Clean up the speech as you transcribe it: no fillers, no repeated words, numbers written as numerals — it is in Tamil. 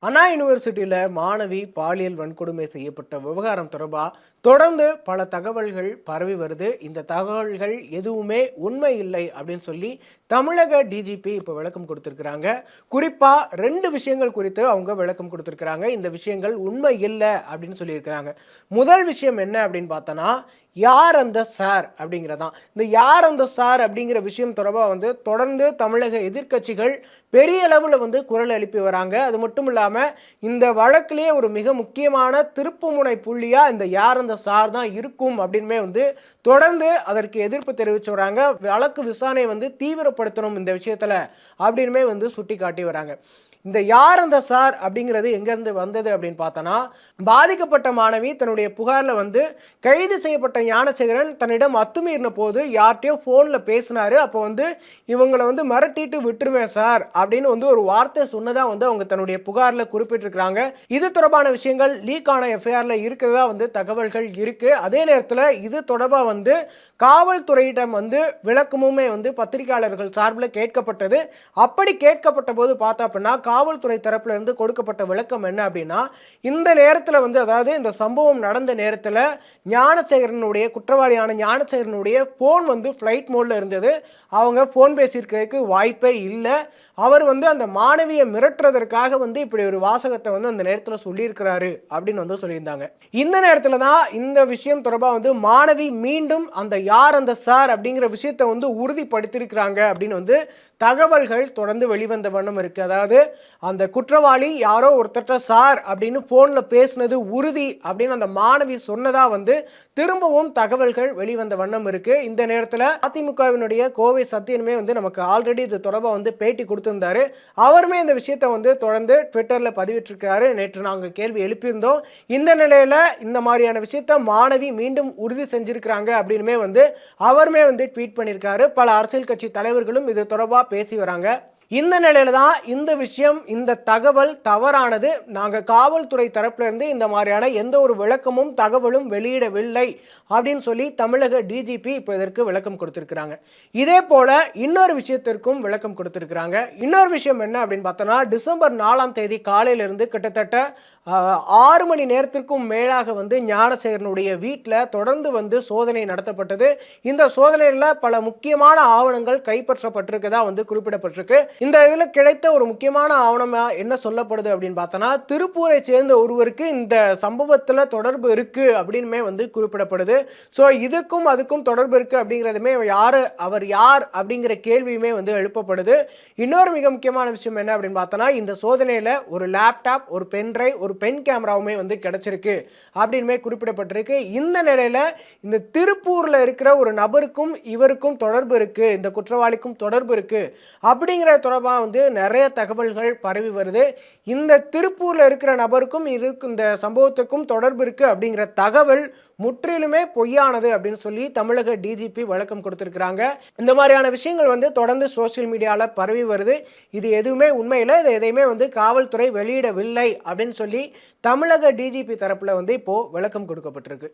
அண்ணா யூனிவர்சிட்டியில மாணவி பாலியல் வன்கொடுமை செய்யப்பட்ட விவகாரம் தொடர்பா தொடர்ந்து பல தகவல்கள் பரவி வருது. இந்த தகவல்கள் எதுவுமே உண்மை இல்லை அப்படின்னு சொல்லி தமிழக டிஜிபி இப்போ விளக்கம் கொடுத்திருக்கிறாங்க. குறிப்பா 2 விஷயங்கள் குறித்து அவங்க விளக்கம் கொடுத்திருக்கிறாங்க. இந்த விஷயங்கள் உண்மை இல்லை அப்படின்னு சொல்லியிருக்கிறாங்க. முதல் விஷயம் என்ன அப்படின்னு பார்த்தோன்னா, யார் அந்த சார் அப்படிங்கிறதான். இந்த யார் அந்த சார் அப்படிங்கிற விஷயம் தொடர்பா தொடர்ந்து தமிழக எதிர்க்கட்சிகள் பெரிய அளவில் குரல் எழுப்பி வராங்க. அது மட்டும் இல்லாம இந்த வழக்கிலேயே ஒரு மிக முக்கியமான திருப்புமுனை புள்ளியா இந்த யார் அந்த சார் தான் இருக்கும் அப்படின்னு தொடர்ந்து அதற்கு எதிர்ப்பு தெரிவிச்சு வராங்க. வழக்கு விசாரணை தீவிரப்படுத்தணும் இந்த விஷயத்துல அப்படின்னு சுட்டி காட்டி வராங்க. இந்த யார் அந்த சார் அப்படிங்கிறது எங்கேருந்து வந்தது அப்படின்னு பார்த்தோன்னா, பாதிக்கப்பட்ட மாணவி தன்னுடைய புகாரில் கைது செய்யப்பட்ட ஞானசேகரன் தன்னிடம் அத்துமீறின போது யார்கிட்டயோ ஃபோனில் பேசினாரு. அப்போ இவங்களை மிரட்டிட்டு விட்டுருவேன் சார் அப்படின்னு ஒரு வார்த்தை சொன்னதாக அவங்க தன்னுடைய புகாரில் குறிப்பிட்டிருக்கிறாங்க. இது தொடர்பான விஷயங்கள் லீக் ஆன எஃப்ஐஆரில் இருக்கிறதா தகவல்கள் இருக்கு. அதே நேரத்தில் இது தொடர்பாக காவல்துறையிடம் விளக்கமுமே பத்திரிகையாளர்கள் சார்பில் கேட்கப்பட்டது. அப்படி கேட்கப்பட்ட போது பார்த்தா அப்படின்னா காவல்துறை தரப்புல இருந்து கொடுக்கப்பட்ட விளக்கம் என்ன அப்படின்னா, இந்த நேரத்தில் அதாவது இந்த சம்பவம் நடந்த நேரத்தில் ஞானசேகரனுடைய குற்றவாளியான ஞானசேகரனுடைய போன் ஃப்ளைட் மோட்ல இருந்தது. அவங்க போன் பேசியிருக்கிறதுக்கு வாய்ப்பே இல்லை. அவர் அந்த மாணவியை மிரட்டுறதற்காக இப்படி ஒரு வாசகத்தை அந்த நேரத்தில் சொல்லியிருக்கிறாரு அப்படின்னு சொல்லியிருந்தாங்க. இந்த நேரத்தில் தான் இந்த விஷயம் தொடர்பாக மாணவி மீண்டும் அந்த யார் அந்த சார் அப்படிங்கிற விஷயத்தை உறுதிப்படுத்தியிருக்கிறாங்க அப்படின்னு தகவல்கள் தொடர்ந்து வெளிவந்த வண்ணம் இருக்கு. அதாவது அந்த குற்றவாளி யாரோ ஒருத்தட்ட சார் அப்படின்னு போன்ல பேசினது உறுதி அப்படின்னு அந்த மாணவி சொன்னதா திரும்பவும் தகவல்கள் வெளிவந்த வண்ணம் இருக்கு. இந்த நேரத்தில் அதிமுகவினுடைய கோவை சத்தியனுமே நமக்கு ஆல்ரெடி இது தொடர்பாக பேட்டி கொடுத்திருந்தாரு. அவருமே இந்த விஷயத்தை தொடர்ந்து ட்விட்டர்ல பதிவிட்டிருக்காரு. நேற்று நாங்கள் கேள்வி எழுப்பியிருந்தோம். இந்த நிலையில இந்த மாதிரியான விஷயத்த மாணவி மீண்டும் உறுதி செஞ்சிருக்கிறாங்க அப்படின்னுமே அவருமே ட்வீட் பண்ணியிருக்காரு. பல அரசியல் கட்சி தலைவர்களும் இது தொடர்பாக பேசி வராங்க. இந்த நிலையில தான் இந்த விஷயம், இந்த தகவல் தவறானது. நாங்கள் காவல்துறை தரப்புல இருந்து இந்த மாதிரியான எந்த ஒரு விளக்கமும் தகவலும் வெளியிடவில்லை அப்படின்னு சொல்லி தமிழக டிஜிபி இப்போ இதற்கு விளக்கம் கொடுத்திருக்கிறாங்க. இதே போல இன்னொரு விஷயத்திற்கும் விளக்கம் கொடுத்திருக்கிறாங்க. இன்னொரு விஷயம் என்ன அப்படின்னு பார்த்தோன்னா, டிசம்பர் 4ஆம் தேதி காலையிலிருந்து கிட்டத்தட்ட 6 மணி நேரத்திற்கும் மேலாக ஞானசேகரனுடைய வீட்டில் தொடர்ந்து சோதனை நடத்தப்பட்டது. இந்த சோதனையில் பல முக்கியமான ஆவணங்கள் கைப்பற்றப்பட்டிருக்கதா குறிப்பிடப்பட்டிருக்கு. இந்த இதில் கிடைத்த ஒரு முக்கியமான ஆவணம் என்ன சொல்லப்படுது அப்படின்னு பார்த்தோன்னா, திருப்பூரை சேர்ந்த ஒருவருக்கு இந்த சம்பவத்தில் தொடர்பு இருக்கு அப்படின்னு குறிப்பிடப்படுது. ஸோ இதுக்கும் அதுக்கும் தொடர்பு இருக்கு அப்படிங்கிறதுமே அவர் யார் அப்படிங்கிற கேள்வியுமே எழுப்பப்படுது. இன்னொரு மிக முக்கியமான விஷயம் என்ன அப்படின்னு பார்த்தோன்னா, இந்த சோதனையில் ஒரு லேப்டாப், ஒரு பென்ட்ரைவ், ஒரு பென் கேமராவுமே கிடைச்சிருக்கு அப்படின்னு குறிப்பிடப்பட்டிருக்கு. இந்த நிலையில இந்த திருப்பூர்ல இருக்கிற ஒரு நபருக்கும் இவருக்கும் தொடர்பு இருக்கு, இந்த குற்றவாளிக்கும் தொடர்பு இருக்கு அப்படிங்கிற தொடர்பாக நிறைய தகவல்கள் பரவி வருது. இந்த திருப்பூர்ல இருக்கிற நபருக்கும் இந்த சம்பவத்துக்கும் தொடர்பு இருக்கு அப்படிங்கிற தகவல் முற்றிலுமே பொய்யானது அப்படின்னு சொல்லி தமிழக டிஜிபி விளக்கம் கொடுத்திருக்கிறாங்க. இந்த மாதிரியான விஷயங்கள் தொடர்ந்து சோசியல் மீடியால பரவி வருது. இது எதுவுமே உண்மையில இது எதையுமே காவல்துறை வெளியிடவில்லை அப்படின்னு சொல்லி தமிழக டிஜிபி தரப்புல இப்போ விளக்கம் கொடுக்கப்பட்டிருக்கு.